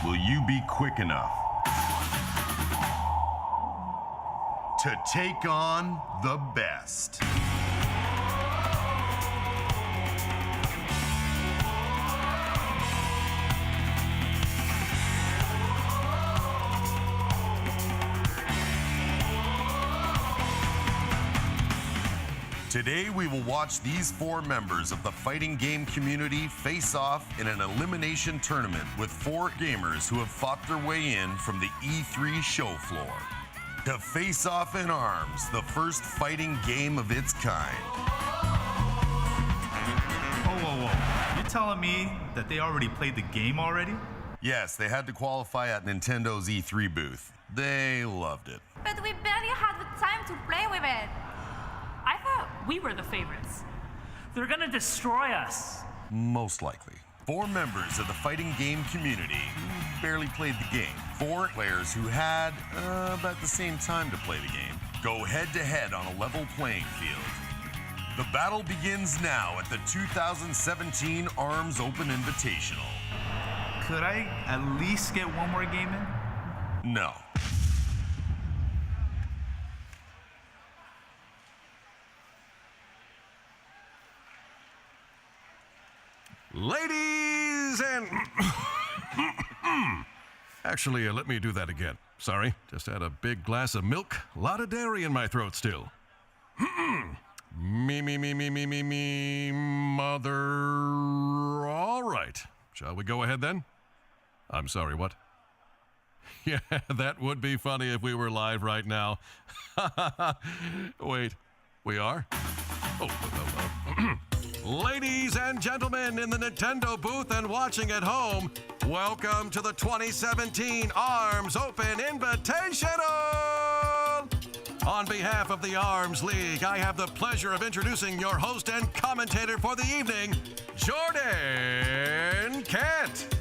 will you be quick enough to take on the best? Today, we will watch these 4 members of the fighting game community face off in an elimination tournament with 4 gamers who have fought their way in from the E3 show floor. To face off in ARMS, the first fighting game of its kind. Whoa. You're telling me that they already played the game already? Yes, they had to qualify at Nintendo's E3 booth. They loved it. But we barely had the time to play with it. I thought we were the favorites. They're gonna destroy us. Most likely. 4 members of the fighting game community who barely played the game. 4 players who had about the same time to play the game. Go head-to-head on a level playing field. The battle begins now at the 2017 ARMS Open Invitational. Could I at least get one more game in? No. Ladies and... Actually, let me do that again. Sorry, just had a big glass of milk. A lot of dairy in my throat still. me, mother... All right. Shall we go ahead then? I'm sorry, what? Yeah, that would be funny if we were live right now. Wait, we are? Ladies and gentlemen in the Nintendo booth and watching at home, welcome to the 2017 ARMS Open Invitational! On behalf of the ARMS League, I have the pleasure of introducing your host and commentator for the evening, Jordan Kent.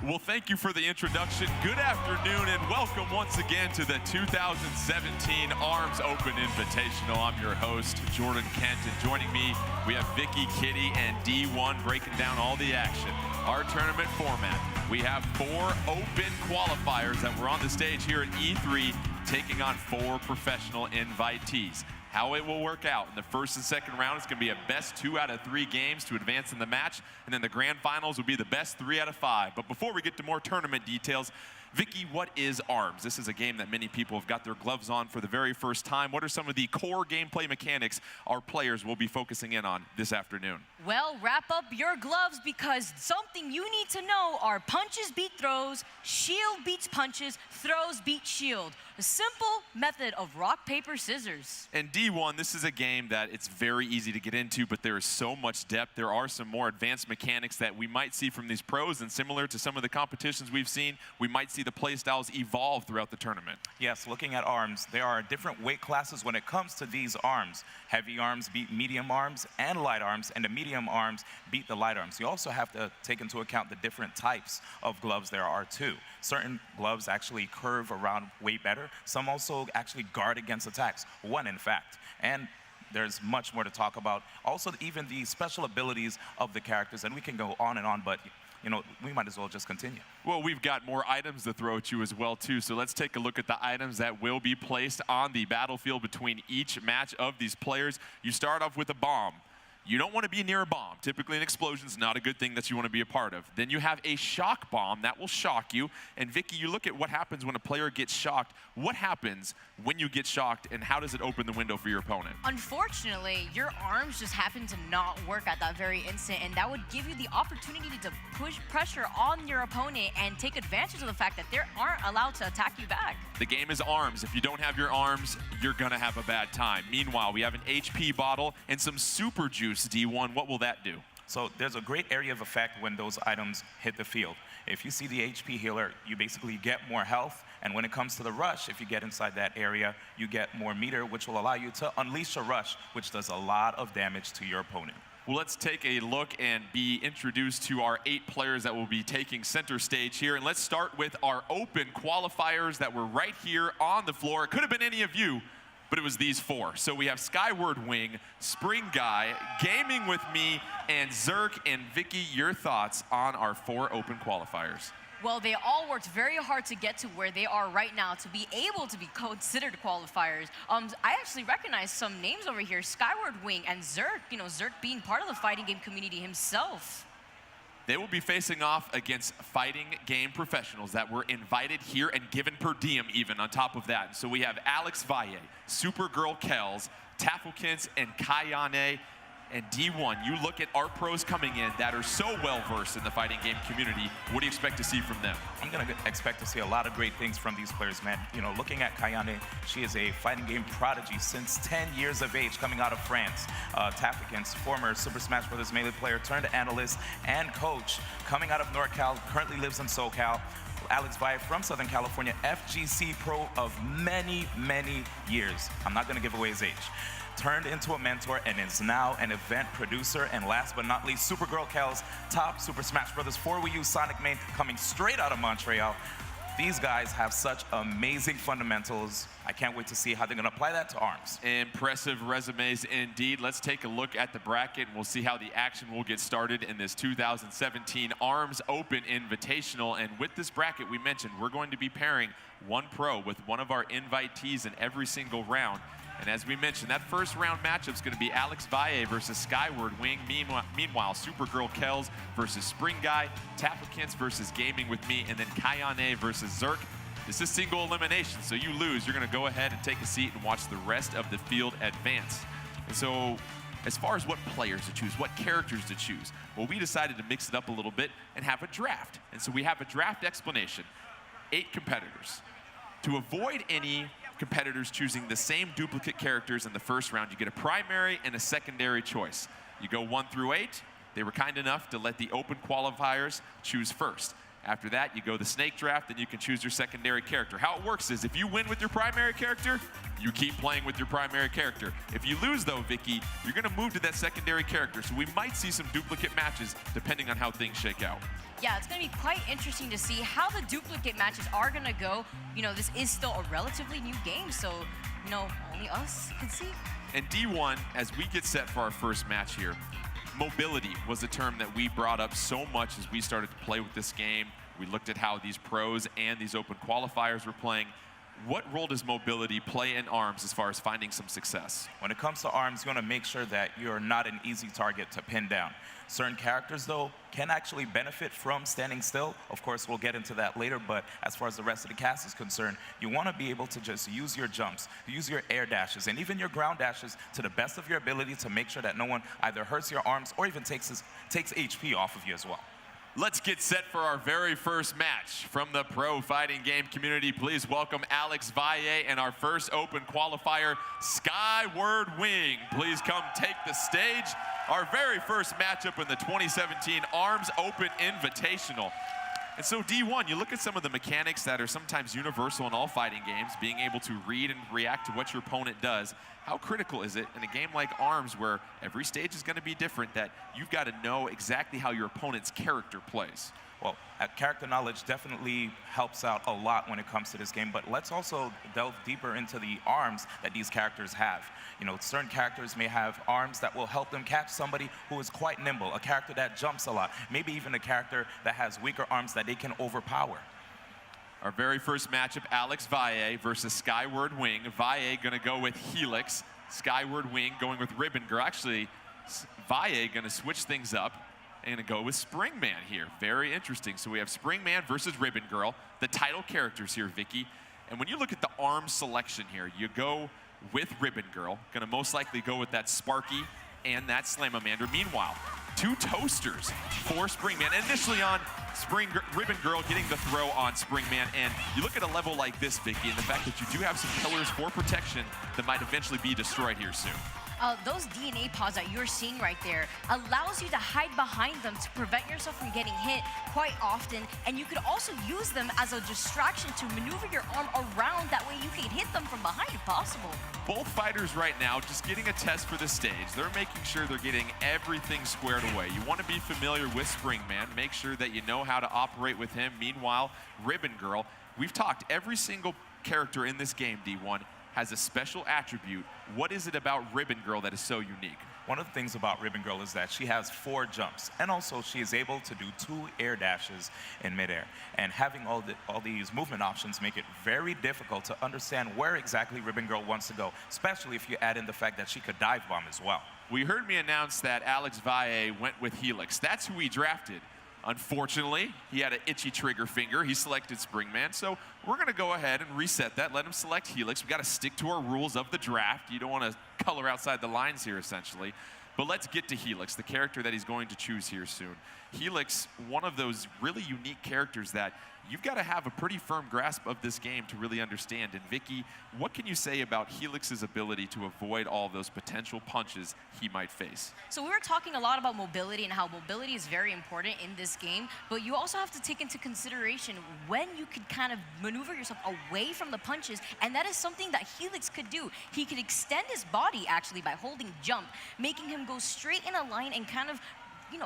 Well, thank you for the introduction. Good afternoon and welcome once again to the 2017 ARMS Open Invitational. I'm your host, Jordan Kent, and joining me, we have Vicky, Kitty, and D1 breaking down all the action. Our tournament format, we have 4 open qualifiers that were on the stage here at E3, taking on 4 professional invitees. How it will work out in the first and second round is going to be a best 2 out of 3 games to advance in the match, and then the grand finals will be the best 3 out of 5. But before we get to more tournament details, Vicky, what is ARMS? This is a game that many people have got their gloves on for the very first time. What are some of the core gameplay mechanics our players will be focusing in on this afternoon? Well, wrap up your gloves because something you need to know are punches beat throws, shield beats punches, throws beat shield. A simple method of rock, paper, scissors. And D1, this is a game that it's very easy to get into, but there is so much depth. There are some more advanced mechanics that we might see from these pros, and similar to some of the competitions we've seen, we might see the play styles evolve throughout the tournament. Yes, looking at ARMS, there are different weight classes when it comes to these arms. Heavy arms beat medium arms and light arms, and the medium arms beat the light arms. You also have to take into account the different types of gloves there are too. Certain gloves actually curve around way better. Some also actually guard against attacks. One, in fact. And there's much more to talk about. Also, even the special abilities of the characters, and we can go on and on, but you know, we might as well just continue. Well, we've got more items to throw at you as well, too. So let's take a look at the items that will be placed on the battlefield between each match of these players. You start off with a bomb. You don't want to be near a bomb. Typically, an explosion is not a good thing that you want to be a part of. Then you have a shock bomb that will shock you. And Vicky, you look at what happens when a player gets shocked. What happens when you get shocked, and how does it open the window for your opponent? Unfortunately, your arms just happen to not work at that very instant, and that would give you the opportunity to push pressure on your opponent and take advantage of the fact that they aren't allowed to attack you back. The game is ARMS. If you don't have your arms, you're going to have a bad time. Meanwhile, we have an HP bottle and some super juice. D1, what will that do? So there's a great area of effect when those items hit the field. If you see the HP healer, you basically get more health. And when it comes to the rush, if you get inside that area, you get more meter, which will allow you to unleash a rush, which does a lot of damage to your opponent. Well, let's take a look and be introduced to our 8 players that will be taking center stage here. And let's start with our open qualifiers that were right here on the floor. It could have been any of you, but it was these four. So we have Skyward Wing, Spring Guy, Gaming with Me, and Zerk. And Vicky, your thoughts on our 4 open qualifiers? Well, they all worked very hard to get to where they are right now to be able to be considered qualifiers. I actually recognize some names over here, Skyward Wing and Zerk, Zerk being part of the fighting game community himself. They will be facing off against fighting game professionals that were invited here and given per diem even on top of that. So we have Alex Valle, Supergirl Kells, Tafflekins, and Kayane. And D1, you look at our pros coming in that are so well-versed in the fighting game community. What do you expect to see from them? I'm going to expect to see a lot of great things from these players, man. Looking at Kayane, she is a fighting game prodigy since 10 years of age, coming out of France. Tafflekins, former Super Smash Bros. Melee player turned analyst and coach, coming out of NorCal, currently lives in SoCal. Alex Valle from Southern California, FGC pro of many, many years. I'm not going to give away his age. Turned into a mentor and is now an event producer. And last but not least, Supergirl Kells, top Super Smash Bros. 4 Wii U Sonic main, coming straight out of Montreal. These guys have such amazing fundamentals. I can't wait to see how they're going to apply that to ARMS. Impressive resumes indeed. Let's take a look at the bracket, and we'll see how the action will get started in this 2017 ARMS Open Invitational. And with this bracket, we mentioned we're going to be pairing one pro with one of our invitees in every single round. And as we mentioned, that first round matchup is going to be Alex Valle versus Skyward Wing. Meanwhile, Supergirl Kells versus Spring Guy, Tafflekins versus Gaming with Me, and then Kayane versus Zerk. This is single elimination, so you lose. You're going to go ahead and take a seat and watch the rest of the field advance. And so, as far as what players to choose, what characters to choose, well, we decided to mix it up a little bit and have a draft. And so we have a draft explanation. 8 competitors. To avoid any competitors choosing the same duplicate characters in the first round, you get a primary and a secondary choice. You go 1 through 8. They were kind enough to let the open qualifiers choose first. After that, you go the snake draft, and you can choose your secondary character. How it works is if you win with your primary character, you keep playing with your primary character. If you lose, though, Vicky, you're going to move to that secondary character. So we might see some duplicate matches depending on how things shake out. Yeah, it's going to be quite interesting to see how the duplicate matches are going to go. This is still a relatively new game, so, only us can see. And D1, as we get set for our first match here, mobility was a term that we brought up so much as we started to play with this game. We looked at how these pros and these open qualifiers were playing. What role does mobility play in ARMS as far as finding some success? When it comes to ARMS, you want to make sure that you're not an easy target to pin down. Certain characters, though, can actually benefit from standing still. Of course, we'll get into that later, but as far as the rest of the cast is concerned, you want to be able to just use your jumps, use your air dashes, and even your ground dashes to the best of your ability to make sure that no one either hurts your arms or even takes HP off of you as well. Let's get set for our very first match. From the pro fighting game community, please welcome Alex Valle and our first open qualifier, Skyward Wing. Please come take the stage. Our very first matchup in the 2017 ARMS Open Invitational. And so D1, you look at some of the mechanics that are sometimes universal in all fighting games, being able to read and react to what your opponent does. How critical is it in a game like ARMS where every stage is going to be different that you've got to know exactly how your opponent's character plays? Well, character knowledge definitely helps out a lot when it comes to this game, but let's also delve deeper into the arms that these characters have. Certain characters may have arms that will help them catch somebody who is quite nimble, a character that jumps a lot, maybe even a character that has weaker arms that they can overpower. Our very first matchup, Alex Valle versus Skyward Wing. Valle going to go with Helix, Skyward Wing going with Ribbon Girl. Actually, Valle going to switch things up and going to go with Spring Man here. Very interesting. So we have Spring Man versus Ribbon Girl, the title characters here, Vicky. And when you look at the arm selection here, you go with Ribbon Girl. Going to most likely go with that Sparky and that Slamamander. Meanwhile, 2 toasters for Spring Man. Initially on Ribbon Girl getting the throw on Spring Man. And you look at a level like this, Vicky, and the fact that you do have some pillars for protection that might eventually be destroyed here soon. Those DNA pods that you're seeing right there allows you to hide behind them to prevent yourself from getting hit quite often, and you could also use them as a distraction to maneuver your arm around. That way you can hit them from behind if possible. Both fighters right now just getting a test for the stage. They're making sure they're getting everything squared away. You want to be familiar with Spring Man. Make sure that you know how to operate with him. Meanwhile, Ribbon Girl, we've talked every single character in this game, D1, has a special attribute. What is it about Ribbon Girl that is so unique? One of the things about Ribbon Girl is that she has 4 jumps, and also she is able to do 2 air dashes in midair. And having all these movement options make it very difficult to understand where exactly Ribbon Girl wants to go, especially if you add in the fact that she could dive bomb as well. We heard me announce that Alex Valle went with Helix. That's who he drafted. Unfortunately, he had an itchy trigger finger. He selected Springman, so we're going to go ahead and reset that, let him select Helix. We got to stick to our rules of the draft. You don't want to color outside the lines here, essentially. But let's get to Helix, the character that he's going to choose here soon. Helix, one of those really unique characters that you've got to have a pretty firm grasp of this game to really understand. And Vicky, what can you say about Helix's ability to avoid all those potential punches he might face? So we were talking a lot about mobility and how mobility is very important in this game, but you also have to take into consideration when you could kind of maneuver yourself away from the punches, and that is something that Helix could do. He could extend his body actually by holding jump, making him go straight in a line and kind of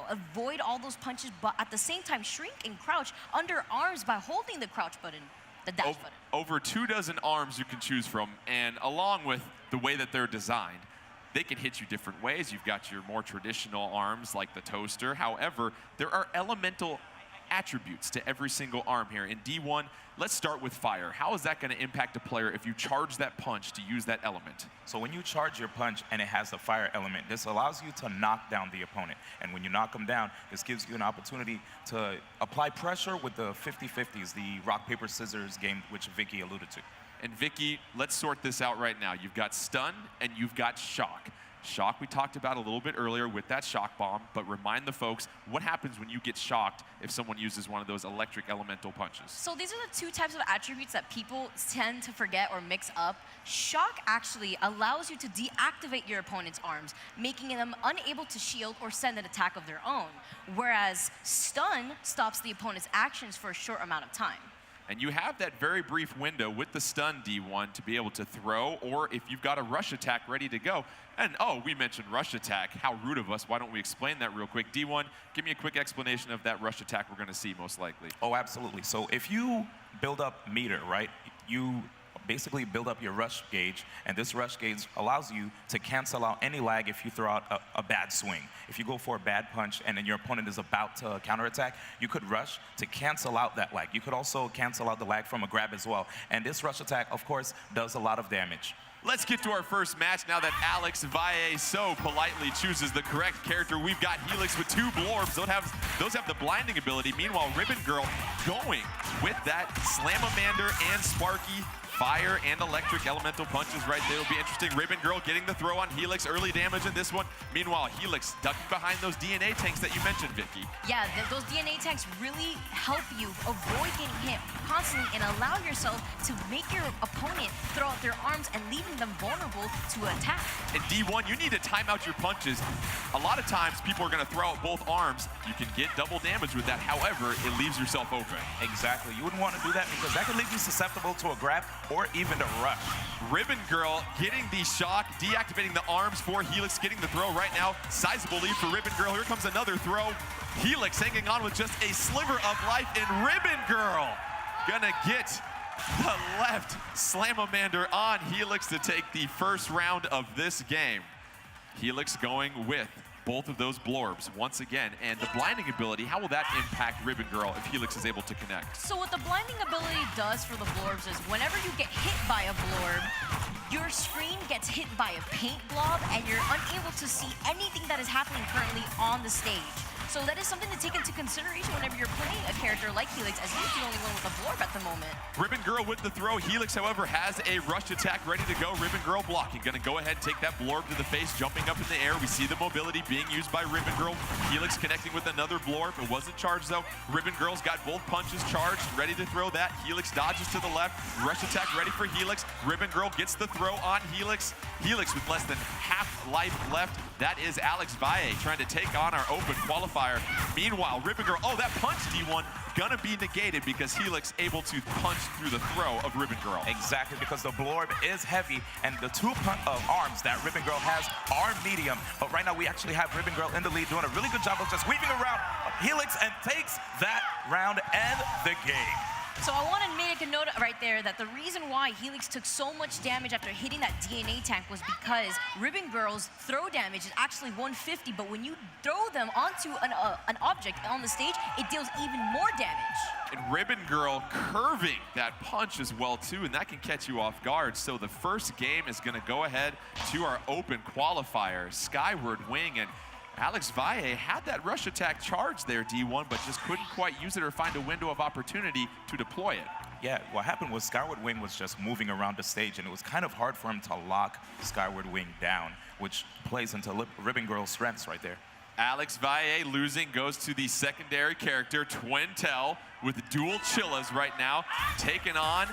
avoid all those punches, but at the same time shrink and crouch under arms by holding the crouch button, the dash button. Over 24 arms you can choose from, and along with the way that they're designed, they can hit you different ways. You've got your more traditional arms like the toaster. However, there are elemental attributes to every single arm here. In D1, let's start with fire. How is that going to impact a player if you charge that punch to use that element? So when you charge your punch and it has the fire element, this allows you to knock down the opponent. And when you knock them down, this gives you an opportunity to apply pressure with the 50-50s, the rock, paper, scissors game, which Vicky alluded to. And Vicky, let's sort this out right now. You've got stun and you've got shock. Shock we talked about a little bit earlier with that shock bomb, but remind the folks what happens when you get shocked if someone uses one of those electric elemental punches. So these are the 2 types of attributes that people tend to forget or mix up. Shock actually allows you to deactivate your opponent's arms, making them unable to shield or send an attack of their own, whereas stun stops the opponent's actions for a short amount of time. And you have that very brief window with the stun D1 to be able to throw, or if you've got a rush attack ready to go. And oh, we mentioned rush attack. How rude of us. Why don't we explain that real quick? D1, give me a quick explanation of that rush attack we're going to see most likely. Oh, absolutely. So if you build up meter, right, you basically build up your rush gauge, and this rush gauge allows you to cancel out any lag if you throw out a bad swing. If you go for a bad punch and then your opponent is about to counterattack, you could rush to cancel out that lag. You could also cancel out the lag from a grab as well. And this rush attack, of course, does a lot of damage. Let's get to our first match now that Alex Valle so politely chooses the correct character. We've got Helix with 2 blorbs. Those have the blinding ability. Meanwhile, Ribbon Girl going with that Slamamander and Sparky. Fire and electric elemental punches right there will be interesting. Ribbon Girl getting the throw on Helix. Early damage in this one. Meanwhile, Helix ducking behind those DNA tanks that you mentioned, Vicky. Yeah, those DNA tanks really help you avoid getting hit constantly and allow yourself to make your opponent throw out their arms and leaving them vulnerable to attack. In D1, you need to time out your punches. A lot of times, people are going to throw out both arms. You can get double damage with that. However, it leaves yourself open. Exactly. You wouldn't want to do that because that could leave you susceptible to a grab or even a rush. Ribbon Girl getting the shock, deactivating the arms for Helix, getting the throw right now. Sizable lead for Ribbon Girl. Here comes another throw. Helix hanging on with just a sliver of life, and Ribbon Girl gonna get the left Slamamander on Helix to take the first round of this game. Helix going with both of those blorbs once again, and the blinding ability, how will that impact Ribbon Girl if Helix is able to connect? So what the blinding ability does for the blorbs is whenever you get hit by a blorb, your screen gets hit by a paint blob and you're unable to see anything that is happening currently on the stage. So that is something to take into consideration whenever you're playing a character like Helix, as he's the only one with a blorb at the moment. Ribbon Girl with the throw. Helix, however, has a rush attack ready to go. Ribbon Girl blocking. Gonna go ahead and take that blorb to the face, jumping up in the air. We see the mobility being used by Ribbon Girl. Helix connecting with another blorb. It wasn't charged, though. Ribbon Girl's got both punches charged, ready to throw that. Helix dodges to the left. Rush attack ready for Helix. Ribbon Girl gets the throw on Helix. Helix with less than half life left. That is Alex Valle trying to take on our open qualifier. Meanwhile, Ribbon Girl, oh, that punch, D1, gonna be negated because Helix able to punch through the throw of Ribbon Girl. Exactly, because the blorb is heavy, and the 2 arms that Ribbon Girl has are medium. But right now, we actually have Ribbon Girl in the lead, doing a really good job of just weaving around Helix, and takes that round and the game. So I want to make a note right there that the reason why Helix took so much damage after hitting that DNA tank was because Ribbon Girl's throw damage is actually 150, but when you throw them onto an object on the stage, it deals even more damage. And Ribbon Girl curving that punch as well too, and that can catch you off guard. So the first game is going to go ahead to our open qualifier, Skyward Wing, and Alex Valle had that rush attack charge there, D1, but just couldn't quite use it or find a window of opportunity to deploy it. Yeah, what happened was Skyward Wing was just moving around the stage, and it was kind of hard for him to lock Skyward Wing down, which plays into Ribbon Girl's strengths right there. Alex Valle losing goes to the secondary character, Twintel, with dual Chillas right now, taking on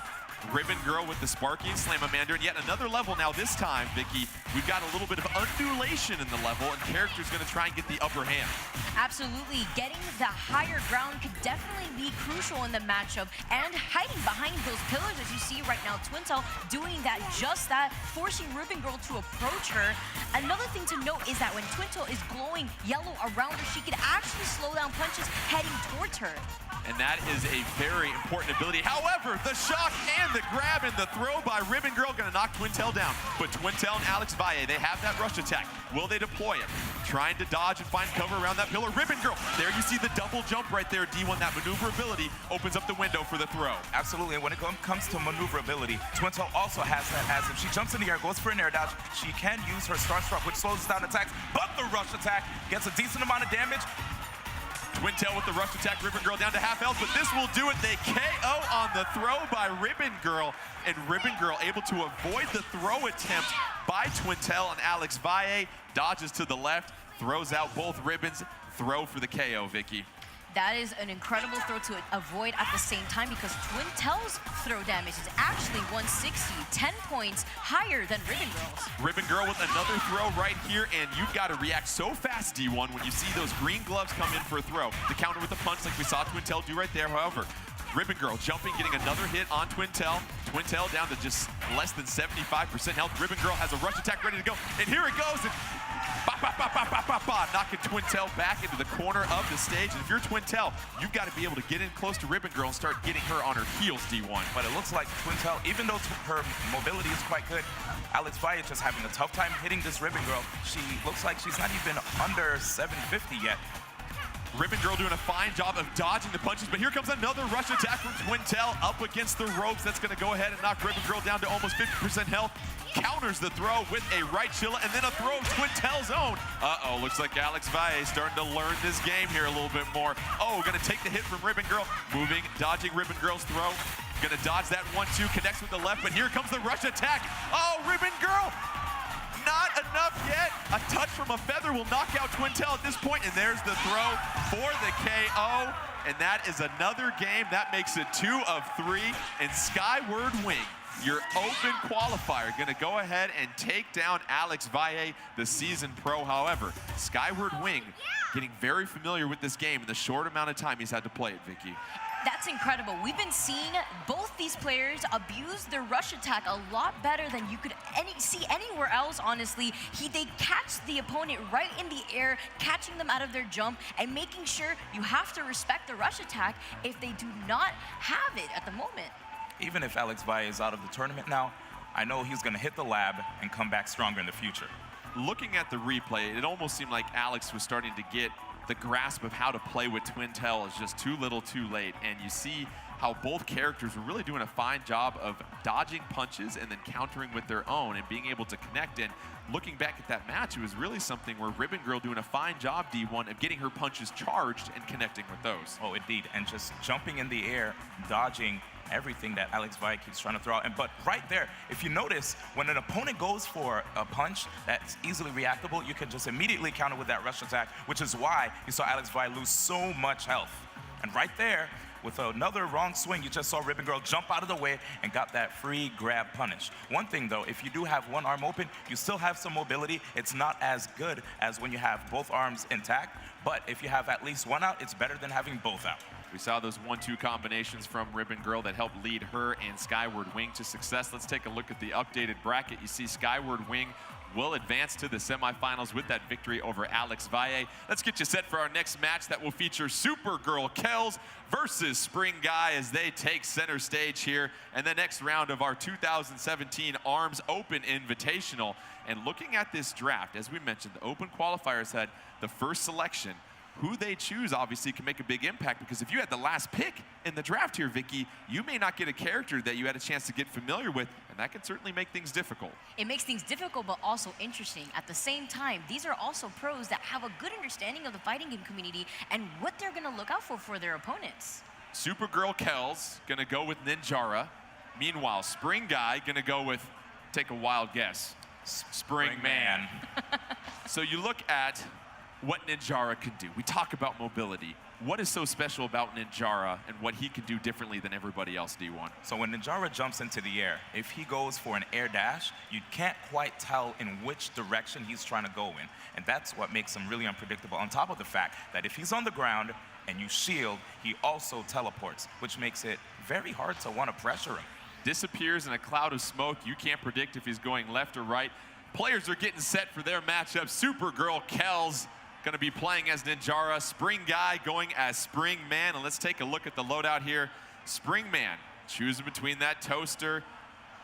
Ribbon Girl with the Sparky and Slamamander, and yet another level now. This time, Vicky, we've got a little bit of undulation in the level, and character's gonna try and get the upper hand. Absolutely. Getting the higher ground could definitely be crucial in the matchup, and hiding behind those pillars, as you see right now, Twintel doing that, just that, forcing Ribbon Girl to approach her. Another thing to note is that when Twintel is glowing yellow around her, she can actually slow down punches heading towards her. And that is a very important ability. However, the shock and the grab and the throw by Ribbon Girl gonna knock Twintel down. But Twintel and Alex Valle, they have that rush attack. Will they deploy it? Trying to dodge and find cover around that pillar. Ribbon Girl, there you see the double jump right there, D1. That maneuverability opens up the window for the throw. Absolutely, and when it comes to maneuverability, Twintel also has that, as if she jumps in the air, goes for an air dodge, she can use her Star Struck, which slows down attacks, but the rush attack gets a decent amount of damage. Twintel with the rush attack, Ribbon Girl down to half health, but this will do it. They KO on the throw by Ribbon Girl, and Ribbon Girl able to avoid the throw attempt by Twintel, and Alex Valle dodges to the left, throws out both ribbons, throw for the KO, Vicky. That is an incredible throw to avoid at the same time, because Twintel's throw damage is actually 160, 10 points higher than Ribbon Girl's. Ribbon Girl with another throw right here, and you've got to react so fast, D1, when you see those green gloves come in for a throw. The counter with the punch like we saw Twintel do right there. However, Ribbon Girl jumping, getting another hit on Twintel. Twintel down to just less than 75% health. Ribbon Girl has a rush attack ready to go, and here it goes. And knocking Twintel back into the corner of the stage. And if you're Twintel, you've got to be able to get in close to Ribbon Girl and start getting her on her heels, D1. But it looks like Twintel, even though her mobility is quite good, Alex Valle is just having a tough time hitting this Ribbon Girl. She looks like she's not even under 750 yet. Ribbon Girl doing a fine job of dodging the punches, but here comes another rush attack from Twintel up against the ropes. That's going to go ahead and knock Ribbon Girl down to almost 50% health. Counters the throw with a right Chilla, and then a throw of Twintel's own. Uh-oh, looks like Alex Valle is starting to learn this game here a little bit more. Oh, going to take the hit from Ribbon Girl. Moving, dodging Ribbon Girl's throw. Going to dodge that 1-2, connects with the left, but here comes the rush attack. Oh, Ribbon Girl! Not enough yet. A touch from a feather will knock out Twintel at this point, and there's the throw for the KO. And that is another game. That makes it 2 of 3. And Skyward Wing, your open qualifier, gonna go ahead and take down Alex Valle, the seasoned pro. However, Skyward Wing getting very familiar with this game in the short amount of time he's had to play it, Vicky. That's incredible. We've been seeing both these players abuse their rush attack a lot better than you could see anywhere else, honestly. They catch the opponent right in the air, catching them out of their jump, and making sure you have to respect the rush attack if they do not have it at the moment. Even if Alex Valle is out of the tournament now, I know he's going to hit the lab and come back stronger in the future. Looking at the replay, it almost seemed like Alex was starting to get the grasp of how to play with Twintel is just too little too late. And you see how both characters were really doing a fine job of dodging punches and then countering with their own and being able to connect. And looking back at that match, it was really something where Ribbon Girl doing a fine job, D1, of getting her punches charged and connecting with those. Oh, indeed. And just jumping in the air, dodging everything that Alex Valle keeps trying to throw out. But right there, if you notice, when an opponent goes for a punch that's easily reactable, you can just immediately counter with that rush attack, which is why you saw Alex Valle lose so much health. And right there, with another wrong swing, you just saw Ribbon Girl jump out of the way and got that free grab punish. One thing though, if you do have one arm open, you still have some mobility. It's not as good as when you have both arms intact, but if you have at least one out, it's better than having both out. We saw those 1-2 combinations from Ribbon Girl that helped lead her and Skyward Wing to success. Let's take a look at the updated bracket. You see Skyward Wing will advance to the semifinals with that victory over Alex Valle. Let's get you set for our next match that will feature Supergirl Kells versus Spring Guy as they take center stage here in the next round of our 2017 Arms Open Invitational. And looking at this draft, as we mentioned, the Open qualifiers had the first selection. Who they choose obviously can make a big impact, because if you had the last pick in the draft here, Vicky, you may not get a character that you had a chance to get familiar with, and that can certainly make things difficult. It makes things difficult, but also interesting. At the same time, these are also pros that have a good understanding of the fighting game community and what they're going to look out for their opponents. Supergirl Kells going to go with Ninjara. Meanwhile, Spring Guy going to go with, take a wild guess, Spring Man. So you look at what Ninjara can do. We talk about mobility. What is so special about Ninjara and what he can do differently than everybody else, D1? So when Ninjara jumps into the air, if he goes for an air dash, you can't quite tell in which direction he's trying to go in. And that's what makes him really unpredictable, on top of the fact that if he's on the ground and you shield, he also teleports, which makes it very hard to want to pressure him. Disappears in a cloud of smoke. You can't predict if he's going left or right. Players are getting set for their matchup. Supergirl Kells going to be playing as Ninjara. Spring Guy going as Spring Man. And let's take a look at the loadout here. Spring Man choosing between that toaster,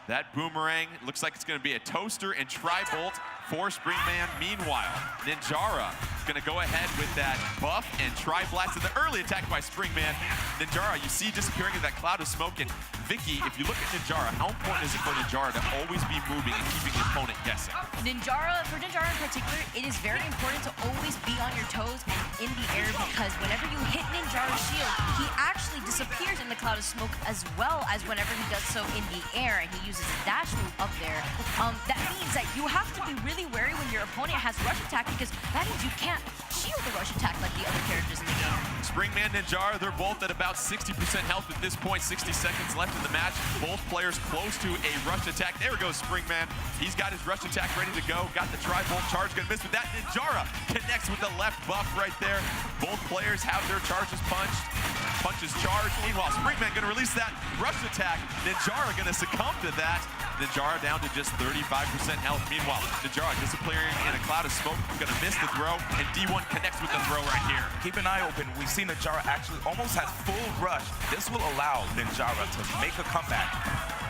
that boomerang. It looks like it's going to be a toaster and tri-bolt for Spring Man. Meanwhile, Ninjara is going to go ahead with that buff and tri-blast in the early attack by Spring Man. Ninjara, you see disappearing in that cloud of smoke. And Vicky, if you look at Ninjara, how important is it for Ninjara to always be moving and keeping the opponent guessing? For Ninjara in particular, it is very important to always be on your toes and in the air, because whenever you hit Ninjara's shield, he actually disappears in the cloud of smoke, as well as whenever he does so in the air and he uses a dash move up there. That means that you have to be really wary when your opponent has rush attack, because that means you can't shield the rush attack like the other characters in the game. Springman, Ninjara, they're both at about 60% health at this point. 60 seconds left in the match. Both players close to a rush attack. There goes Springman. He's got his rush attack ready to go. Got the tri-bolt charge. Gonna miss with that. Ninjara connects with the left buff right there. Both players have their charges punched. Punches charged. Meanwhile, Springman gonna release that rush attack. Ninjara gonna succumb to that. Ninjara down to just 35% health. Meanwhile, Ninjara disappearing in a cloud of smoke. Gonna miss the throw, and D1 connects with the throw right here. Keep an eye open. We see Ninjara actually almost has full rush. This will allow Ninjara to make a comeback.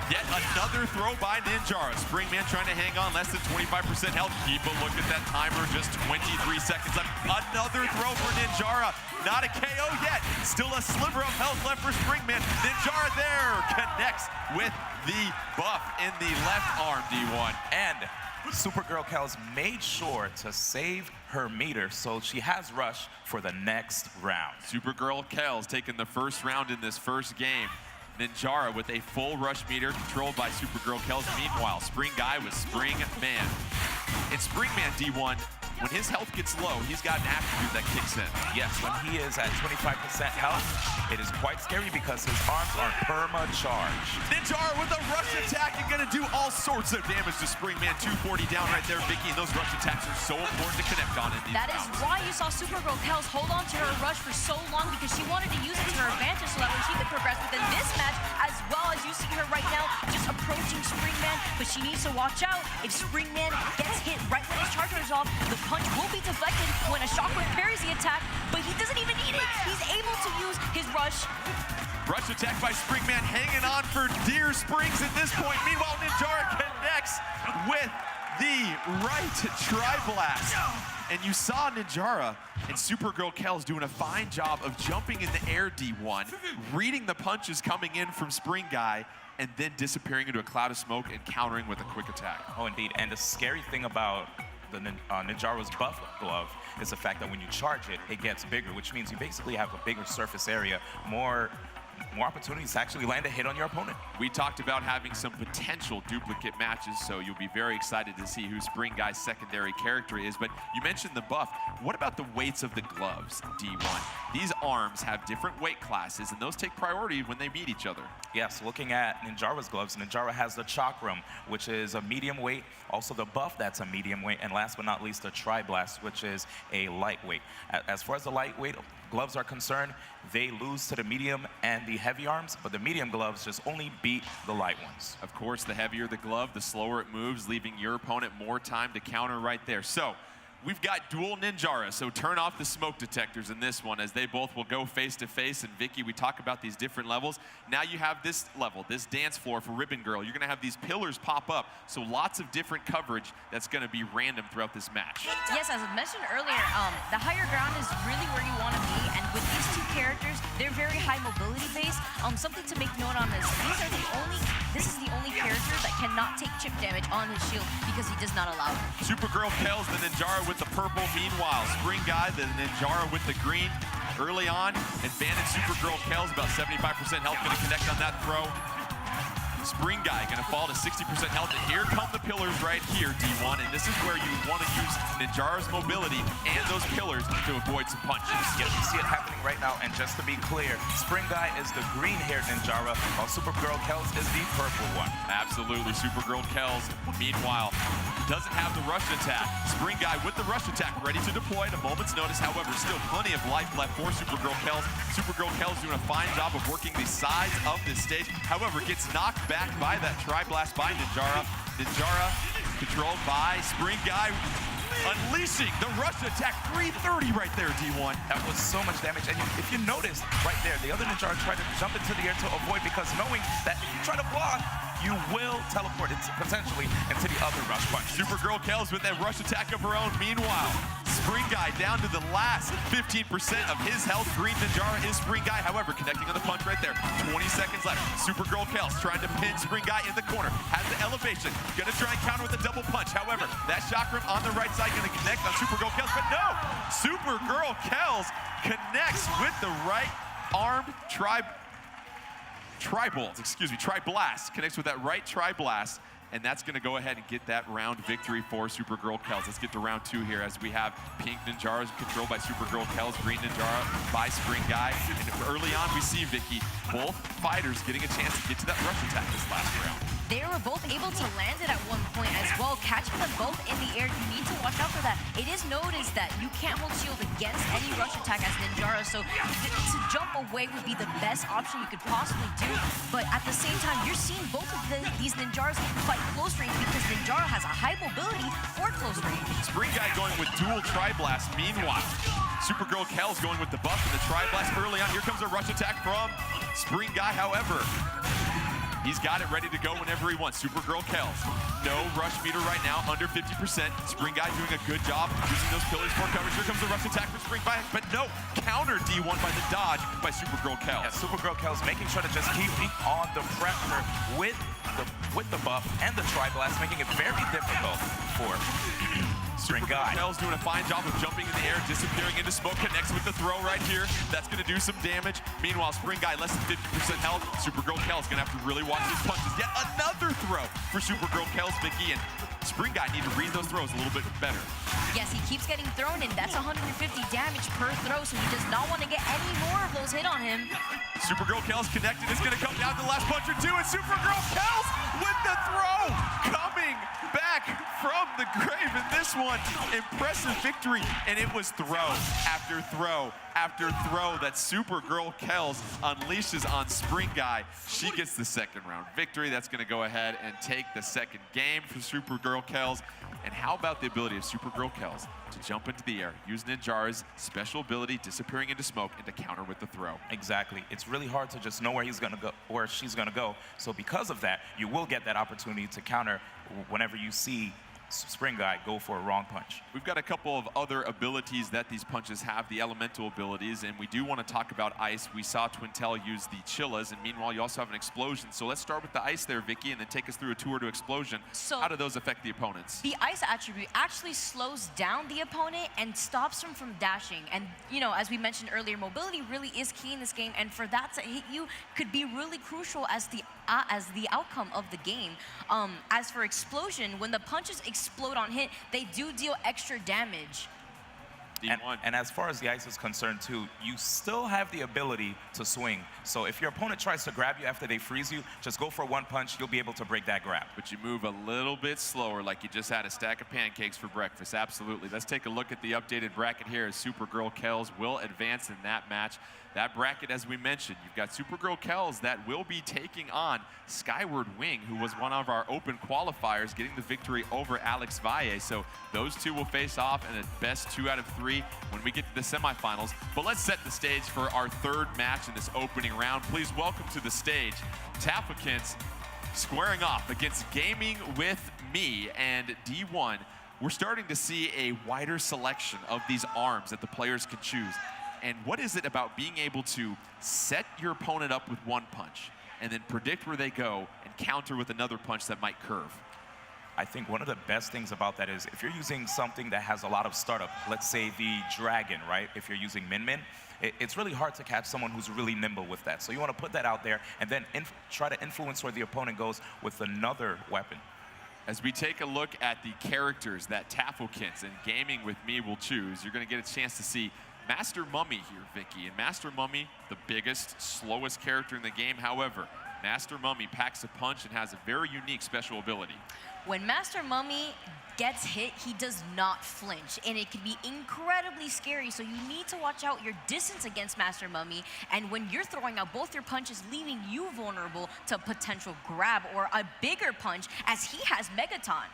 Yet another throw by Ninjara. Springman trying to hang on, less than 25% health. Keep a look at that timer, just 23 seconds left. Another throw for Ninjara. Not a KO yet. Still a sliver of health left for Springman. Ninjara there connects with the buff in the left arm, D1. And Supergirl Kells made sure to save her meter, so she has rush for the next round. Supergirl Kells taking the first round in this first game. Ninjara with a full rush meter controlled by Supergirl Kells. Meanwhile, Spring Guy with Spring Man. In Spring Man, D1, when his health gets low, he's got an attribute that kicks in. Yes, when he is at 25% health, it is quite scary because his arms are perma-charged. Ninjara with a rush attack and gonna do all sorts of damage to Springman. 240 down right there, Vicky, and those rush attacks are so important to connect on in these That is why you saw Supergirl Kells hold on to her rush for so long, because she wanted to use it to her advantage so that way she could progress within this match, as well as you see her right now just approaching Springman. But she needs to watch out. If Springman gets hit right when his charge wears off, the punch will be deflected when a shockwave parries the attack, but he doesn't even need it. He's able to use his rush. Rush attack by Springman, hanging on for dear springs at this point. Meanwhile, Ninjara connects with the right tri-blast. And you saw Ninjara and Supergirl Kells doing a fine job of jumping in the air, D1, reading the punches coming in from Spring Guy, and then disappearing into a cloud of smoke and countering with a quick attack. Oh, indeed. And the scary thing about the Ninjara's buff glove is the fact that when you charge it, it gets bigger, which means you basically have a bigger surface area, more opportunities to actually land a hit on your opponent. We talked about having some potential duplicate matches, so you'll be very excited to see who Spring Guy's secondary character is. But you mentioned the buff. What about the weights of the gloves, D1? These arms have different weight classes, and those take priority when they meet each other. Yes, looking at Ninjara's gloves, Ninjara has the Chakram, which is a medium weight, also the buff that's a medium weight, and last but not least, the Tri-Blast, which is a lightweight. As far as the lightweight, gloves are concerned, they lose to the medium and the heavy arms, but the medium gloves just only beat the light ones. Of course, the heavier the glove, the slower it moves, leaving your opponent more time to counter right there. So we've got dual Ninjara, so turn off the smoke detectors in this one as they both will go face to face. And Vicky, we talk about these different levels. Now you have this level, this dance floor for Ribbon Girl. You're gonna have these pillars pop up, so lots of different coverage that's gonna be random throughout this match. Yes, as I mentioned earlier, the higher ground is really where you want to be, and with these two characters, they're very high mobility based. Something to make note on is this is the only character that cannot take chip damage on his shield because he does not allow it. Supergirl Kells, the Ninjara with the purple. Meanwhile, Spring Guy, the Ninjara with the green. Early on, advantage Supergirl Kells, about 75% health, gonna connect on that throw. Spring Guy gonna fall to 60% health, and here come the pillars right here, D1, and this is where you want to use Ninjara's mobility and those pillars to avoid some punches. Yes, you see it happening right now, and just to be clear, Spring Guy is the green-haired Ninjara, while Supergirl Kells is the purple one. Absolutely, Supergirl Kells, meanwhile, doesn't have the rush attack. Spring Guy with the rush attack, ready to deploy at a moment's notice. However, still plenty of life left for Supergirl Kells. Supergirl Kells doing a fine job of working the sides of this stage. However, gets knocked back by that Tri-Blast by Ninjara. Ninjara controlled by Spring Guy, unleashing the rush attack. 330 right there, D1. That was so much damage, and if you notice right there, the other Ninjara tried to jump into the air to avoid, because knowing that if you try to block, you will teleport potentially into the other rush punch. Supergirl Kells with that rush attack of her own. Meanwhile, Spring Guy down to the last 15% of his health. Green Ninjara is Spring Guy, however, connecting on the punch right there. 20 seconds left. Supergirl Kells trying to pin Spring Guy in the corner. Has the elevation. Gonna try and counter with a double punch. However, that chakram on the right side gonna connect on Supergirl Kells, but no! Supergirl Kells connects with the right armed Tri-Blast, connects with that right Tri-Blast, and that's going to go ahead and get that round victory for Supergirl Kells. Let's get to round 2 here as we have pink Ninjara controlled by Supergirl Kells, green Ninjara by Spring Guy. And early on we see, Vicky, both fighters getting a chance to get to that rush attack this last round. They were both able to land it at one point as well, catching them both in the air. You need to watch out for that. It is noticed that you can't hold shield against any rush attack as Ninjara, so to jump away would be the best option you could possibly do. But at the same time, you're seeing both of these Ninjaras fight close range because Ninjara has a high mobility for close range. Spring Guy going with dual Tri-Blast. Meanwhile, Supergirl Kells going with the buff and the Tri-Blast early on. Here comes a rush attack from Spring Guy, however. He's got it ready to go whenever he wants. Supergirl Kells, no rush meter right now, under 50%. Spring Guy doing a good job using those pillars for coverage. Here comes the rush attack for Spring Guy, but no, counter D1 by the dodge by Supergirl Kells. Yeah, Supergirl Kells making sure to just keep on the pressure with the buff and the Tri-Blast, making it very difficult for Spring Guy. Kells doing a fine job of jumping in the air, disappearing into smoke, connects with the throw right here. That's going to do some damage. Meanwhile, Spring Guy less than 50% health. Supergirl Kells going to have to really watch his punches. Yet another throw for Supergirl Kells, Vicky, and Spring Guy need to read those throws a little bit better. Yes, he keeps getting thrown, and that's 150 damage per throw, so he does not want to get any more of those hit on him. Supergirl Kells connected. It's going to come down to the last punch or two, and Supergirl Kells with the throw coming back from the grave in this one. Impressive victory, and it was throw after throw after throw that Supergirl Kells unleashes on Spring Guy. She gets the second round victory. That's going to go ahead and take the second game for Supergirl Kells. And how about the ability of Supergirl Kells to jump into the air, use Ninjara's special ability, disappearing into smoke, and to counter with the throw? Exactly. It's really hard to just know where he's going to go, where she's going to go. So because of that, you will get that opportunity to counter whenever you see Spring Guy go for a wrong punch. We've got a couple of other abilities that these punches have, the elemental abilities, and we do want to talk about ice. We saw Twintel use the Chillas, and meanwhile you also have an explosion. So let's start with the ice there, Vicky, and then take us through a tour to explosion. So how do those affect the opponents? The ice attribute actually slows down the opponent and stops him from dashing. And you know, as we mentioned earlier, mobility really is key in this game, and for that to hit you could be really crucial as the outcome of the game. As for explosion, when the punches explode on hit, they do deal extra damage. D1. And as far as the ice is concerned too, you still have the ability to swing. So if your opponent tries to grab you after they freeze you, just go for one punch, you'll be able to break that grab. But you move a little bit slower, like you just had a stack of pancakes for breakfast. Absolutely. Let's take a look at the updated bracket here as Supergirl Kells will advance in that match. That bracket, as we mentioned, you've got Supergirl Kells that will be taking on Skyward Wing, who was one of our open qualifiers, getting the victory over Alex Valle. So those two will face off in a best 2 out of 3 when we get to the semifinals. But let's set the stage for our third match in this opening round. Please welcome to the stage Taffakins squaring off against Gaming with Me and D1. We're starting to see a wider selection of these arms that the players can choose. And what is it about being able to set your opponent up with one punch and then predict where they go and counter with another punch that might curve? I think one of the best things about that is if you're using something that has a lot of startup, let's say the Dragon, right? If you're using Min Min, it's really hard to catch someone who's really nimble with that. So you want to put that out there and then try to influence where the opponent goes with another weapon. As we take a look at the characters that Taffakins and Gaming with Me will choose, you're going to get a chance to see Master Mummy here, Vicky. And Master Mummy, the biggest, slowest character in the game. However, Master Mummy packs a punch and has a very unique special ability. When Master Mummy gets hit, he does not flinch, and it can be incredibly scary, so you need to watch out your distance against Master Mummy, and when you're throwing out both your punches, leaving you vulnerable to potential grab or a bigger punch, as he has Megaton.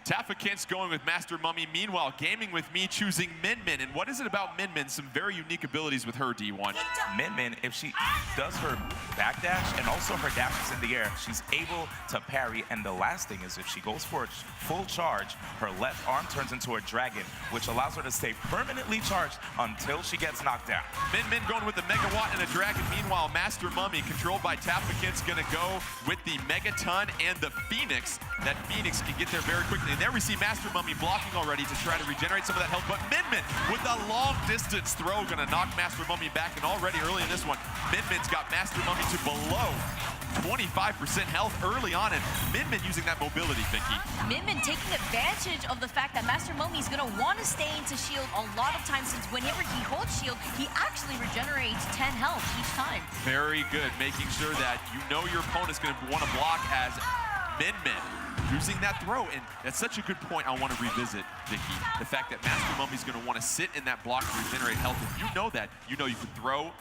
Taffakins going with Master Mummy. Meanwhile, Gaming with Me choosing Min Min. And what is it about Min Min? Some very unique abilities with her, D1. Min Min, if she does her backdash and also her dashes in the air, she's able to parry. And the last thing is if she goes for a full charge, her left arm turns into a dragon, which allows her to stay permanently charged until she gets knocked down. Min Min going with the Megawatt and a dragon. Meanwhile, Master Mummy, controlled by Taffakins, going to go with the Megaton and the Phoenix. That Phoenix can get there very quickly. And there we see Master Mummy blocking already to try to regenerate some of that health. But Min Min with a long distance throw going to knock Master Mummy back. And already early in this one, Min Min's got Master Mummy to below 25% health early on. And Min Min using that mobility, Vicky. Min Min taking advantage of the fact that Master Mummy is going to want to stay into shield a lot of times, since whenever he holds shield, he actually regenerates 10 health each time. Very good, making sure that you know your opponent's going to want to block as Min Min using that throw. And that's such a good point I want to revisit, Vicky. The fact that Master Mummy's going to want to sit in that block to regenerate health. If you know that, you know you can throw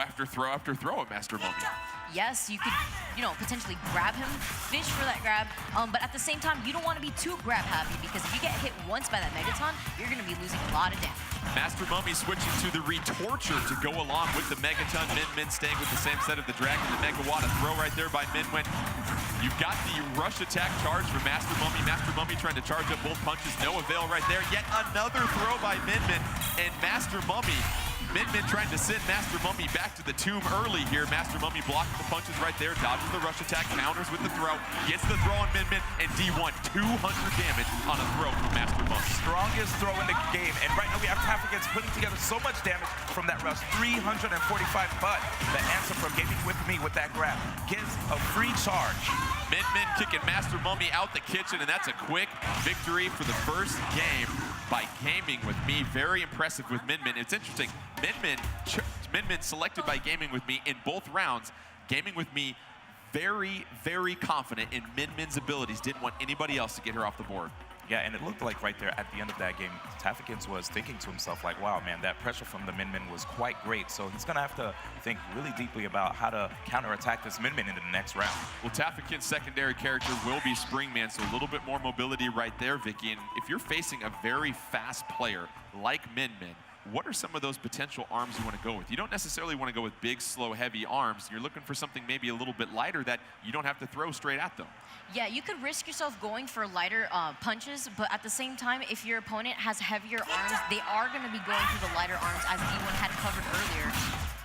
after throw after throw at Master Mummy. Yes, you could, potentially grab him, fish for that grab, but at the same time, you don't want to be too grab happy, because if you get hit once by that Megaton, you're going to be losing a lot of damage. Master Mummy switching to the Retorture to go along with the Megaton. Min Min staying with the same set of the Dragon, the Megawatt, a throw right there by Min Min. You've got the rush attack charge for Master Mummy. Master Mummy trying to charge up both punches, no avail right there. Yet another throw by Min Min, and Master Mummy. Min Min trying to send Master Mummy back to the tomb early here. Master Mummy blocking the punches right there, dodges the rush attack, counters with the throw, gets the throw on Min Min, and D1 200 damage on a throw from Master Mummy. Strongest throw in the game, and right now we have Taffakins putting together so much damage from that rush, 345, but the answer from Gaming with Me with that grab gives a free charge. Min Min kicking Master Mummy out the kitchen, and that's a quick victory for the first game by Gaming with Me. Very impressive with Min Min. It's interesting, Min Min selected by Gaming with Me in both rounds. Gaming with Me very, very confident in Min Min's abilities. Didn't want anybody else to get her off the board. Yeah, and it looked like right there at the end of that game, Taffakins was thinking to himself like, wow, man, that pressure from the Min Min was quite great. So he's going to have to think really deeply about how to counterattack this Min Min into the next round. Well, Taffakins' secondary character will be Springman, so a little bit more mobility right there, Vicky. And if you're facing a very fast player like Min Min, what are some of those potential arms you want to go with? You don't necessarily want to go with big, slow, heavy arms. You're looking for something maybe a little bit lighter that you don't have to throw straight at them. Yeah, you could risk yourself going for lighter punches, but at the same time, if your opponent has heavier arms, they are going to be going for the lighter arms, as D1 had covered earlier.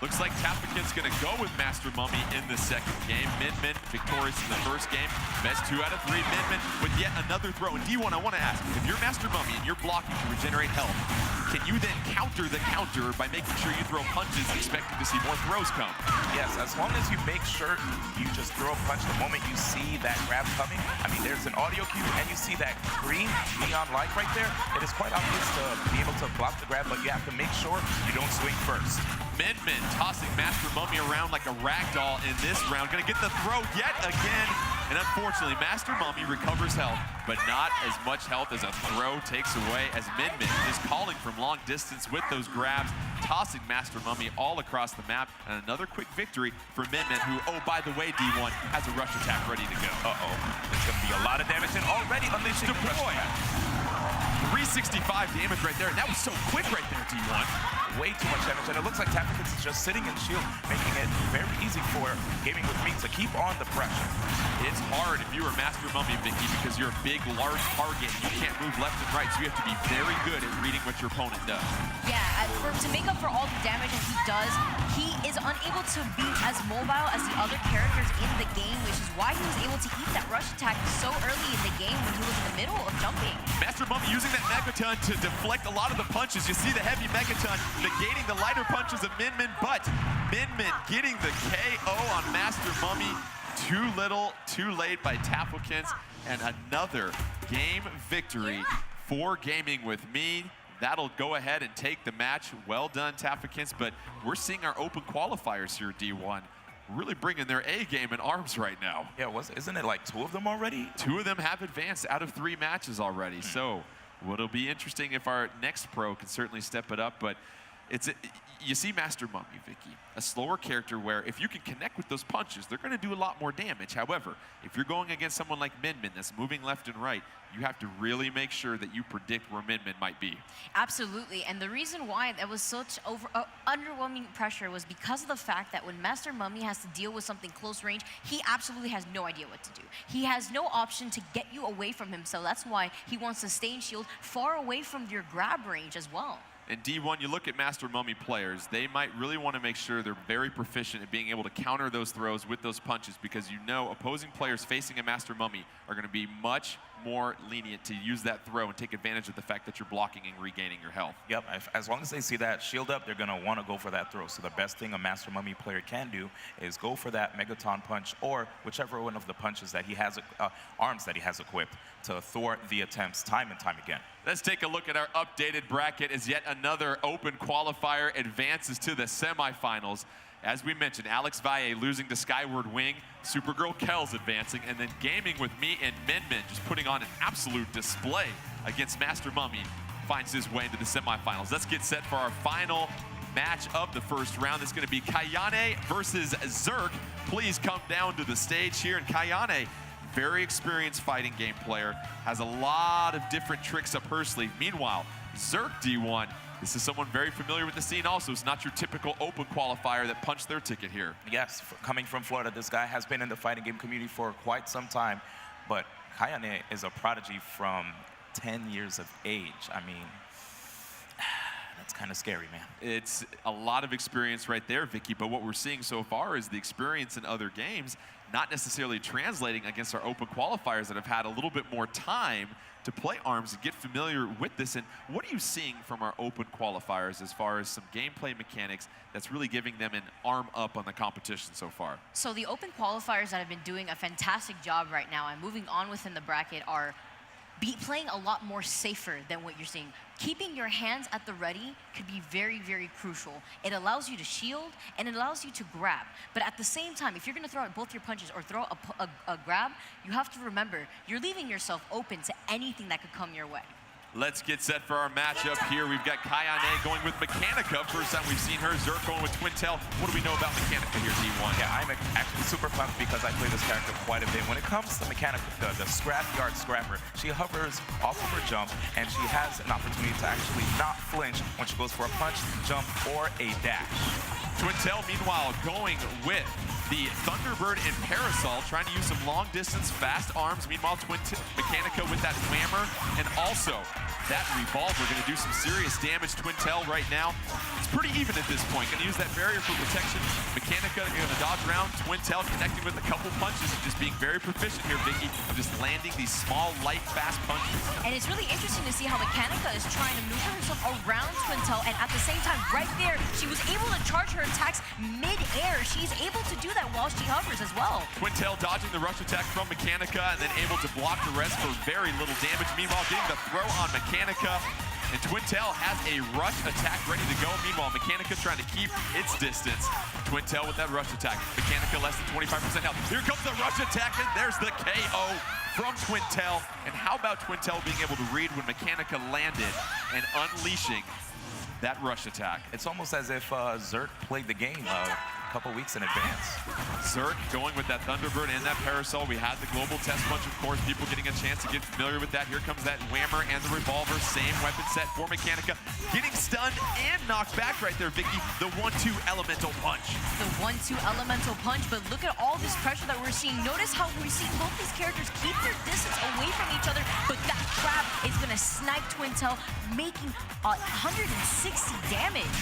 Looks like Tapakin's going to go with Master Mummy in the second game. Min victorious in the first game. Best 2 out of 3. Min with yet another throw. And D1, I want to ask, if you're Master Mummy and you're blocking to regenerate health, can you then counter the counter by making sure you throw punches expecting to see more throws come? Yes, as long as you make sure you just throw a punch the moment you see that grab coming. I mean, there's an audio cue and you see that green neon light right there. It is quite obvious to be able to block the grab, but you have to make sure you don't swing first. Min tossing Master Mummy around like a rag doll in this round. Gonna get the throw yet again. And unfortunately, Master Mummy recovers health, but not as much health as a throw takes away, as Min is calling from long distance with those grabs, tossing Master Mummy all across the map. And another quick victory for Min, who, oh, by the way, D1, has a rush attack ready to go. Uh-oh. There's gonna be a lot of damage and already unleashing the boy. 365 damage right there, and that was so quick right there, D1. Way too much damage, and it looks like Tapikins is just sitting in shield, making it very easy for Gaming with Me to keep on the pressure. It's hard if you were Master Mummy, Vicky, because you're a big, large target. You can't move left and right, so you have to be very good at reading what your opponent does. Yeah, to make up for all the damage that he does, he is unable to be as mobile as the other characters in the game, which is why he was able to eat that rush attack so early in the game when he was in the middle of jumping. Master Mummy using that Megaton to deflect a lot of the punches. You see the heavy Megaton negating the lighter punches of Min, but Min getting the KO on Master Mummy. Too little, too late by Tapokins, and another game victory for Gaming with Me. That'll go ahead and take the match. Well done, Tapokins, but we're seeing our open qualifiers here, D1, really bringing their A game in ARMS right now. Yeah, isn't it like 2 of them already? 2 of them have advanced out of 3 matches already. So it'll be interesting if our next pro can certainly step it up, but you see Master Mummy, Vicky, a slower character where if you can connect with those punches, they're going to do a lot more damage. However, if you're going against someone like Min that's moving left and right, you have to really make sure that you predict where Min might be. Absolutely, and the reason why that was such underwhelming pressure was because of the fact that when Master Mummy has to deal with something close range, he absolutely has no idea what to do. He has no option to get you away from him, so that's why he wants to stay in shield far away from your grab range as well. And D1, you look at Master Mummy players, they might really want to make sure they're very proficient at being able to counter those throws with those punches, because you know opposing players facing a Master Mummy are going to be much more lenient to use that throw and take advantage of the fact that you're blocking and regaining your health. Yep, as long as they see that shield up, they're going to want to go for that throw. So the best thing a Master Mummy player can do is go for that Megaton punch, or whichever one of the punches that he has, arms that he has equipped, to thwart the attempts time and time again. Let's take a look at our updated bracket as yet another open qualifier advances to the semifinals. As we mentioned, Alex Valle losing to Skyward Wing, Supergirl Kells advancing, and then Gaming with Me and Min just putting on an absolute display against Master Mummy finds his way into the semifinals. Let's get set for our final match of the first round. It's going to be Kayane versus Zerk. Please come down to the stage here. And Kayane, very experienced fighting game player, has a lot of different tricks up her sleeve. Meanwhile, Zerk, D1, this is someone very familiar with the scene also. It's not your typical open qualifier that punched their ticket here. Yes, coming from Florida, this guy has been in the fighting game community for quite some time, but Kayane is a prodigy from 10 years of age. I mean, that's kind of scary, man. It's a lot of experience right there, Vicky, but what we're seeing so far is the experience in other games not necessarily translating against our open qualifiers that have had a little bit more time to play ARMS and get familiar with this. And what are you seeing from our open qualifiers as far as some gameplay mechanics that's really giving them an arm up on the competition so far? So the open qualifiers that have been doing a fantastic job right now and moving on within the bracket are playing a lot more safer than what you're seeing. Keeping your hands at the ready could be very, very crucial. It allows you to shield and it allows you to grab. But at the same time, if you're going to throw out both your punches or throw a grab, you have to remember you're leaving yourself open to anything that could come your way. Let's get set for our matchup here. We've got Kayane going with Mechanica. First time we've seen her. Zerk going with Twintel. What do we know about Mechanica here, D1? Yeah, I'm actually super pumped because I play this character quite a bit. When it comes to Mechanica, the scrapyard scrapper, she hovers off of her jump, and she has an opportunity to actually not flinch when she goes for a punch, jump, or a dash. Twintel, meanwhile, going with the Thunderbird and Parasol, trying to use some long distance, fast arms. Meanwhile, Mechanica with that whammer, and also that revolver gonna do some serious damage. Twintel right now, it's pretty even at this point. Gonna use that barrier for protection. Mechanica gonna dodge around. Twintel connecting with a couple punches and just being very proficient here, Vicky, of just landing these small, light, fast punches. And it's really interesting to see how Mechanica is trying to maneuver herself around Twintel, and at the same time, right there, she was able to charge her attacks mid-air. She's able to do that while she hovers as well. Twintel dodging the rush attack from Mechanica and then able to block the rest for very little damage. Meanwhile, getting the throw on Mechanica. And Twintel has a rush attack ready to go. Meanwhile, Mechanica trying to keep its distance. Twintel with that rush attack. Mechanica less than 25% health. Here comes the rush attack, and there's the KO from Twintel. And how about Twintel being able to read when Mechanica landed and unleashing that rush attack? It's almost as if Zerk played the game a couple weeks in advance. Zerk going with that Thunderbird and that Parasol. We had the global test punch, of course, people getting a chance to get familiar with that. Here comes that whammer and the revolver, same weapon set for Mechanica. Getting stunned and knocked back right there, Vicky. The 1-2 elemental punch. The 1-2 elemental punch, but look at all this pressure that we're seeing. Notice how we're seeing both these characters keep their distance away from each other, but that grab is gonna snipe Twintel, making 160 damage.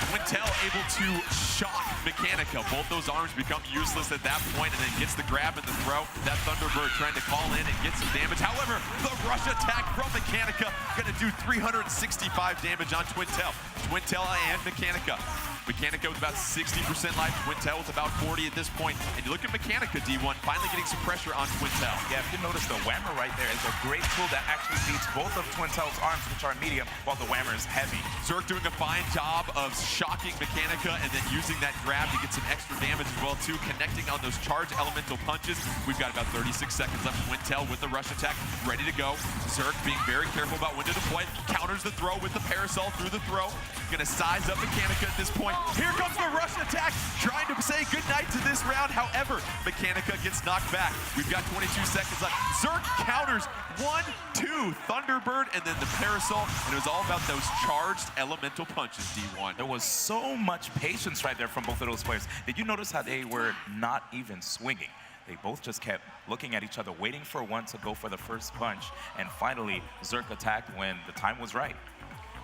Twintel able to shock Mechanica. Both those arms become useless at that point, and then gets the grab and the throw. That Thunderbird trying to call in and get some damage. However, the rush attack from Mechanica gonna do 365 damage on Twintel. Twintel and Mechanica. Mechanica with about 60% life, Twintel with about 40 at this point. And you look at Mechanica, D1, finally getting some pressure on Twintel. Yeah, if you notice, the whammer right there is a great tool that actually beats both of Twintel's arms, which are medium, while the whammer is heavy. Zerk doing a fine job of shocking Mechanica and then using that grab to get some extra damage as well, too, connecting on those charged elemental punches. We've got about 36 seconds left. Twintel with the rush attack, ready to go. Zerk being very careful about when to deploy. Counters the throw with the Parasol through the throw. Gonna size up Mechanica at this point. Here comes the rush attack, trying to say goodnight to this round. However, Mechanica gets knocked back. We've got 22 seconds left. Zerk counters 1-2 Thunderbird and then the Parasol, and it was all about those charged elemental punches, D1. There was so much patience right there from both of those players. Did you notice how they were not even swinging? They both just kept looking at each other, waiting for one to go for the first punch, and finally, Zerk attacked when the time was right.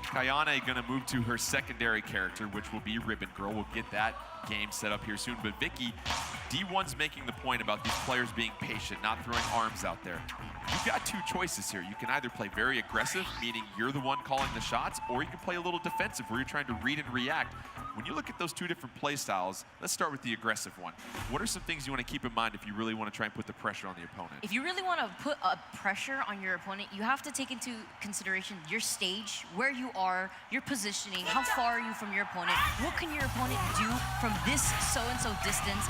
Kayane gonna move to her secondary character, which will be Ribbon Girl. We'll get that game set up here soon. But Vicky, D1's making the point about these players being patient, not throwing arms out there. You've got two choices here. You can either play very aggressive, meaning you're the one calling the shots, or you can play a little defensive where you're trying to read and react. When you look at those two different play styles, let's start with the aggressive one. What are some things you want to keep in mind if you really want to try and put the pressure on the opponent? If you really want to put a pressure on your opponent, you have to take into consideration your stage, where you are, your positioning, how far are you from your opponent, what can your opponent do from this so-and-so distance,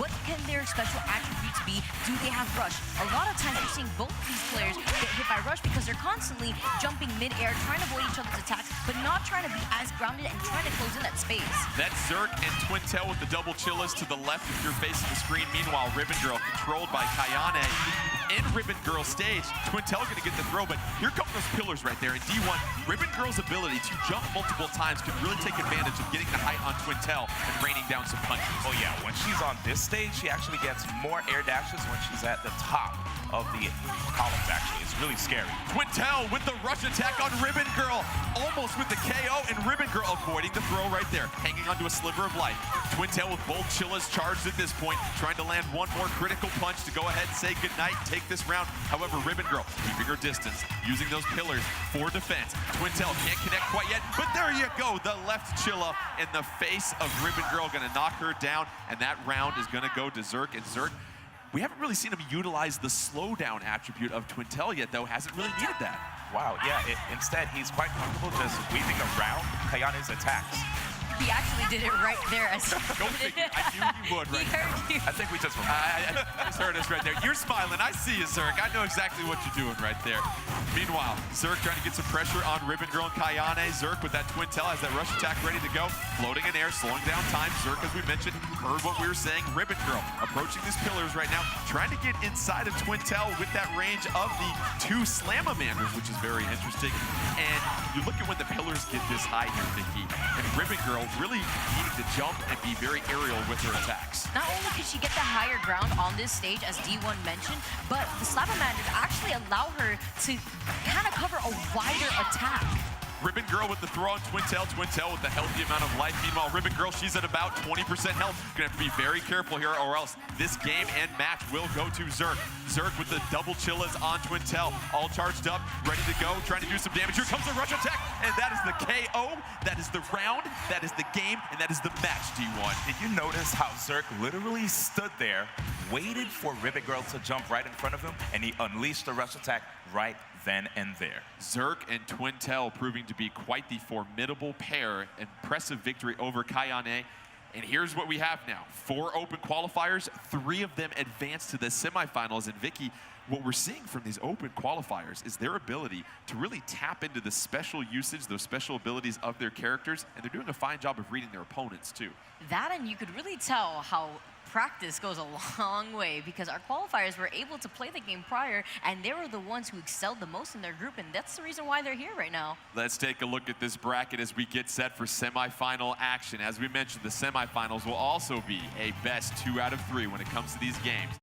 what can their special attributes be, do they have rush? A lot of times you're seeing both of these players get hit by rush because they're constantly jumping mid-air, trying to avoid each other's attacks, but not trying to be as grounded and trying to close in that space. That's Zerk and Twintel with the double chillas to the left if you're facing the screen. Meanwhile, Ribbon Girl controlled by Kayane. In Ribbon Girl stage, Twintel gonna get the throw, but here come those pillars right there. In D1, Ribbon Girl's ability to jump multiple times can really take advantage of getting the height on Twintel and raining down some punches. Oh yeah, when she's on this stage, she actually gets more air dashes when she's at the top of the columns, actually. It's really scary. Twintel with the rush attack on Ribbon Girl, almost with the KO, and Ribbon Girl avoiding the throw right there, hanging onto a sliver of life. Twintel with both chillas charged at this point, trying to land one more critical punch to go ahead and say goodnight, take this round. However, Ribbon Girl keeping her distance, using those pillars for defense. Twintel can't connect quite yet, but there you go. The left chilla in the face of Ribbon Girl gonna knock her down, and that round is gonna go to Zerk. And Zerk, we haven't really seen him utilize the slowdown attribute of Twintel yet, though. Hasn't really needed that. Wow, yeah, instead he's quite comfortable just weaving around Kayane's attacks. He actually did it right there. Go figure. I knew you would right He heard you. I think we just I just heard us right there. You're smiling. I see you, Zerk. I know exactly what you're doing right there. Meanwhile, Zerk trying to get some pressure on Ribbon Girl and Kayane. Zerk with that Twintel has that rush attack ready to go. Floating in air, slowing down time. Zerk, as we mentioned, heard what we were saying. Ribbon Girl approaching these pillars right now, trying to get inside of Twintel with that range of the two Slamamanders, which is very interesting. And you look at when the pillars get this high here, Vicky, and Ribbon Girl really needing to jump and be very aerial with her attacks. Not only could she get the higher ground on this stage, as D1 mentioned, but the Slapamanders actually allow her to kind of cover a wider attack. Ribbon Girl with the throw on Twin Tail with the healthy amount of life. Meanwhile, Ribbon Girl, she's at about 20% health. Gonna have to be very careful here or else this game and match will go to Zerk. Zerk with the double chillas on Twin Tail, all charged up, ready to go, trying to do some damage. Here comes the rush attack, and that is the KO, that is the round, that is the game, and that is the match, D1. Did you notice how Zerk literally stood there, waited for Ribbon Girl to jump right in front of him, and he unleashed the rush attack right then and there. Zerk and Twin Tail proving to be quite the formidable pair. Impressive victory over Kayane. And here's what we have now. 4 open qualifiers, 3 of them advanced to the semifinals. And Vicky, what we're seeing from these open qualifiers is their ability to really tap into the special usage, those special abilities of their characters, and they're doing a fine job of reading their opponents too. That, and you could really tell how practice goes a long way, because our qualifiers were able to play the game prior, and they were the ones who excelled the most in their group, and that's the reason why they're here right now. Let's take a look at this bracket as we get set for semifinal action. As we mentioned, the semifinals will also be a best 2 out of 3 when it comes to these games.